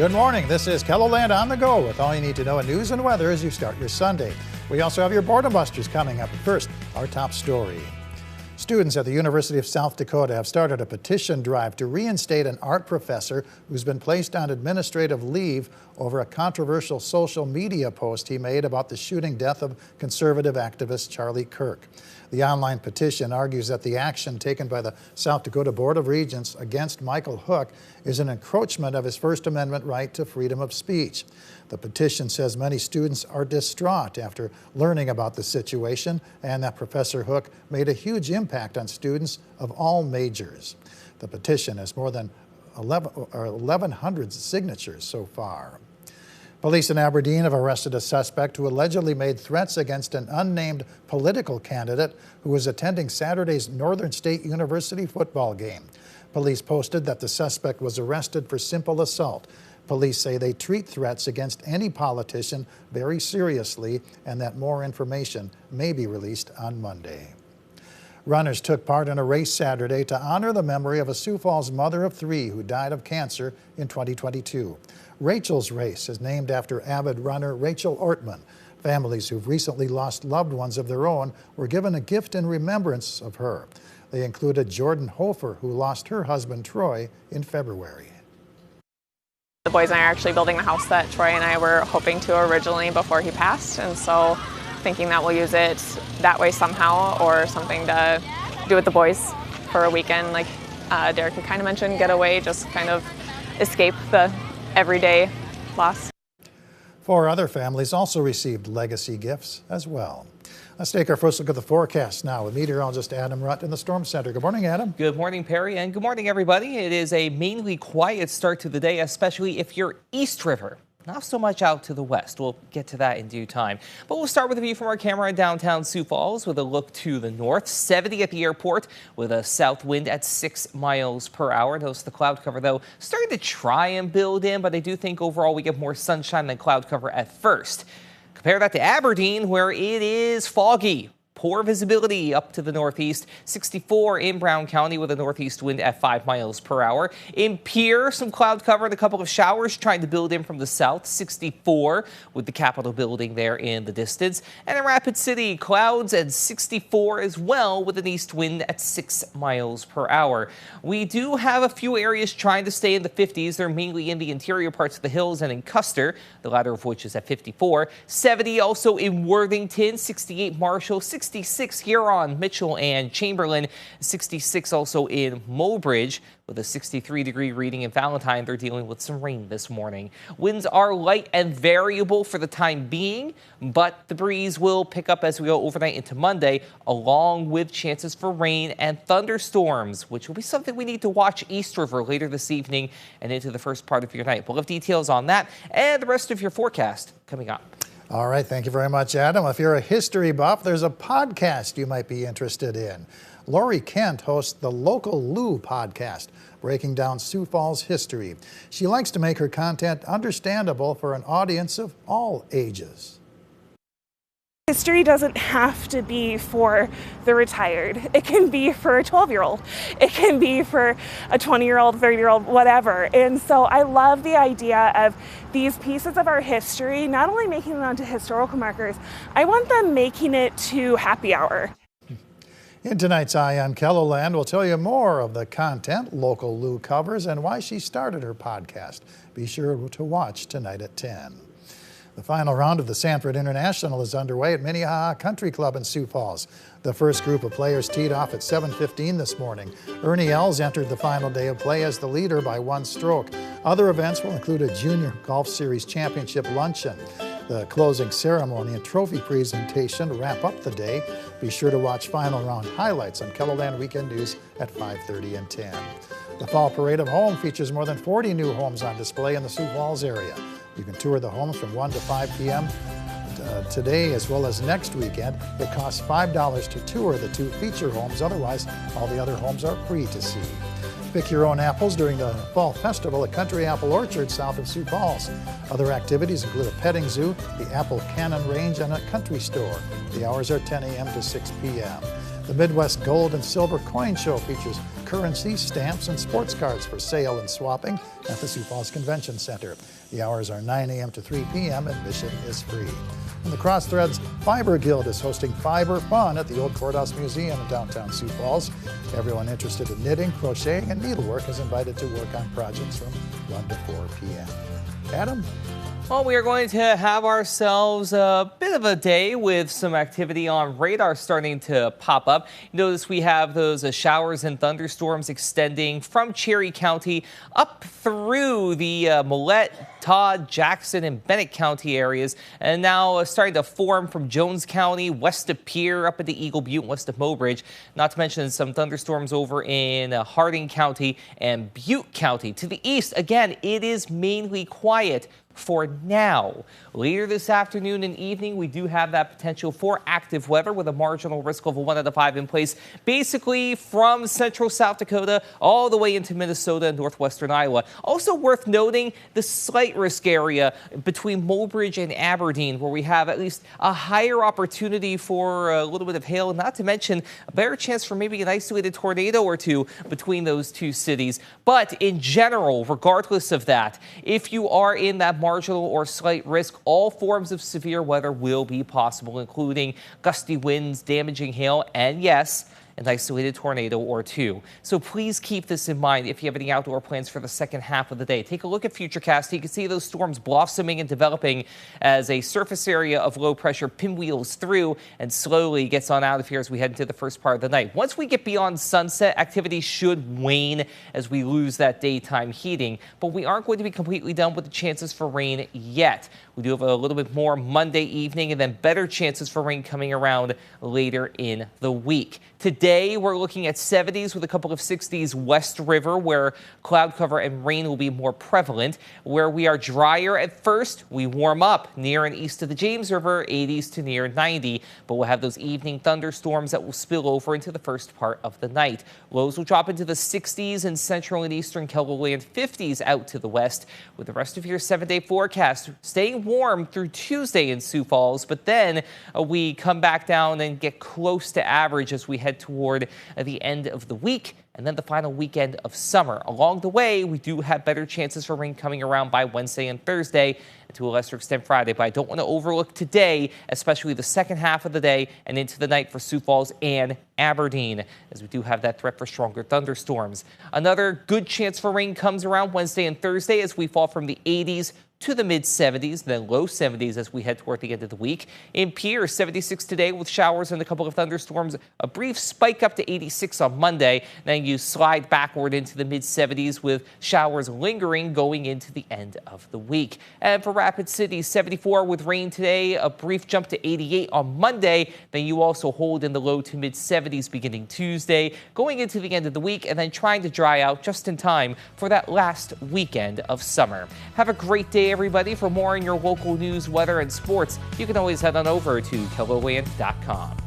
Good morning. This is KELOLAND on the go with all you need to know in news and weather as you start your Sunday. We also have your Boredom Busters coming up. But first, our top story. Students at the University of South Dakota have started a petition drive to reinstate an art professor who's been placed on administrative leave over a controversial social media post he made about the shooting death of conservative activist Charlie Kirk. The online petition argues that the action taken by the South Dakota Board of Regents against Michael Hook is an encroachment of his First Amendment right to freedom of speech. The petition says many students are distraught after learning about the situation and that Professor Hook made a huge impact on students of all majors. The petition has more than 1,100 signatures so far. Police in Aberdeen have arrested a suspect who allegedly made threats against an unnamed political candidate who was attending Saturday's Northern State University football game. Police posted that the suspect was arrested for simple assault. Police say they treat threats against any politician very seriously and that more information may be released on Monday. Runners took part in a race Saturday to honor the memory of a Sioux Falls mother of 3 who died of cancer in 2022. Rachel's Race is named after avid runner Rachel Ortman. Families who've recently lost loved ones of their own were given a gift in remembrance of her. They included Jordan Hofer, who lost her husband Troy in February. The boys and I are actually building the house that Troy and I were hoping to originally before he passed, and so thinking that we'll use it that way somehow, or something to do with the boys for a weekend, like Derek had kind of mentioned, get away, just kind of escape the everyday loss. 4 other families also received legacy gifts as well. Let's take our first look at the forecast now with meteorologist Adam Rutt in the Storm Center. Good morning, Adam. Good morning, Perry, and good morning, everybody. It is a mainly quiet start to the day, especially if you're East River. Not so much out to the west. We'll get to that in due time. But we'll start with a view from our camera in downtown Sioux Falls with a look to the north. 70 at the airport with a south wind at 6 miles per hour. Notice the cloud cover, though, starting to try and build in, but I do think overall we get more sunshine than cloud cover at first. Compare that to Aberdeen, where it is foggy. Poor visibility up to the northeast. 64 in Brown County with a northeast wind at 5 miles per hour. In Pierre, some cloud cover and a couple of showers trying to build in from the south. 64 with the Capitol building there in the distance. And in Rapid City, clouds and 64 as well with an east wind at 6 miles per hour. We do have a few areas trying to stay in the 50s. They're mainly in the interior parts of the hills and in Custer, the latter of which is at 54. 70 also in Worthington, 68 Marshall, 66 Huron, Mitchell, and Chamberlain. 66 also in Mobridge with a 63-degree reading in Valentine. They're dealing with some rain this morning. Winds are light and variable for the time being, but the breeze will pick up as we go overnight into Monday, along with chances for rain and thunderstorms, which will be something we need to watch East River later this evening and into the first part of your night. We'll have details on that and the rest of your forecast coming up. All right, thank you very much, Adam. If you're a history buff, there's a podcast you might be interested in. Lori Kent hosts the Local Lou podcast, breaking down Sioux Falls history. She likes to make her content understandable for an audience of all ages. History doesn't have to be for the retired. It can be for a 12-year-old. It can be for a 20-year-old, 30-year-old, whatever. And so I love the idea of these pieces of our history, not only making them onto historical markers, I want them making it to happy hour. In tonight's Eye on KELOLAND, we'll tell you more of the content Local Lou covers and why she started her podcast. Be sure to watch tonight at 10. The final round of the Sanford International is underway at Minnehaha Country Club in Sioux Falls. The first group of players teed off at 7:15 this morning. Ernie Els entered the final day of play as the leader by 1 stroke. Other events will include a Junior Golf Series Championship luncheon. The closing ceremony and trophy presentation wrap up the day. Be sure to watch final round highlights on KELOLAND Weekend News at 5:30 and 10. The Fall Parade of Home features more than 40 new homes on display in the Sioux Falls area. You can tour the homes from 1 to 5 p.m. Today as well as next weekend. It costs $5 to tour the 2 feature homes. Otherwise, all the other homes are free to see. Pick your own apples during the Fall Festival at Country Apple Orchard south of Sioux Falls. Other activities include a petting zoo, the Apple Cannon Range, and a country store. The hours are 10 a.m. to 6 p.m. The Midwest Gold and Silver Coin Show features currency, stamps, and sports cards for sale and swapping at the Sioux Falls Convention Center. The hours are 9 a.m. to 3 p.m. Admission is free. And the Crossthreads Fiber Guild is hosting Fiber Fun at the Old Courthouse Museum in downtown Sioux Falls. Everyone interested in knitting, crocheting, and needlework is invited to work on projects from 1 to 4 p.m. Adam? Well, we are going to have ourselves a bit of a day with some activity on radar starting to pop up. Notice we have those showers and thunderstorms extending from Cherry County up through the Millette, Todd, Jackson, and Bennett County areas, and now starting to form from Jones County west of Pierre up into Eagle Butte west of Mobridge. Not to mention some thunderstorms over in Harding County and Butte County. To the east, again, it is mainly quiet for now. Later this afternoon and evening, we do have that potential for active weather with a marginal risk of a 1 out of 5 in place, basically from central South Dakota all the way into Minnesota and northwestern Iowa. Also worth noting the slight risk area between Mobridge and Aberdeen, where we have at least a higher opportunity for a little bit of hail, not to mention a better chance for maybe an isolated tornado or two between those two cities. But in general, regardless of that, if you are in that marginal or slight risk, all forms of severe weather will be possible, including gusty winds, damaging hail, and yes, an isolated tornado or two. So please keep this in mind if you have any outdoor plans for the second half of the day. Take a look at Futurecast. You can see those storms blossoming and developing as a surface area of low pressure pinwheels through and slowly gets on out of here as we head into the first part of the night. Once we get beyond sunset, activity should wane as we lose that daytime heating, but we aren't going to be completely done with the chances for rain yet. We do have a little bit more Monday evening and then better chances for rain coming around later in the week. Today, we're looking at 70s with a couple of 60s West River, where cloud cover and rain will be more prevalent. Where we are drier at first, we warm up near and east of the James River, 80s to near 90. But we'll have those evening thunderstorms that will spill over into the first part of the night. Lows will drop into the 60s in central and eastern KELOLAND, 50s out to the west, with the rest of your 7-day forecast staying warm through Tuesday in Sioux Falls. But then we come back down and get close to average as we head toward the end of the week and then the final weekend of summer. Along the way, we do have better chances for rain coming around by Wednesday and Thursday, and to a lesser extent Friday. But I don't want to overlook today, especially the second half of the day and into the night for Sioux Falls and Aberdeen, as we do have that threat for stronger thunderstorms. Another good chance for rain comes around Wednesday and Thursday as we fall from the 80s to the mid-70s, then low 70s as we head toward the end of the week. In Pierre, 76 today with showers and a couple of thunderstorms. A brief spike up to 86 on Monday. Then you slide backward into the mid-70s with showers lingering going into the end of the week. And for Rapid City, 74 with rain today. A brief jump to 88 on Monday. Then you also hold in the low to mid-70s beginning Tuesday, going into the end of the week, and then trying to dry out just in time for that last weekend of summer. Have a great day, everybody. For more on your local news, weather, and sports, you can always head on over to KELOLAND.com.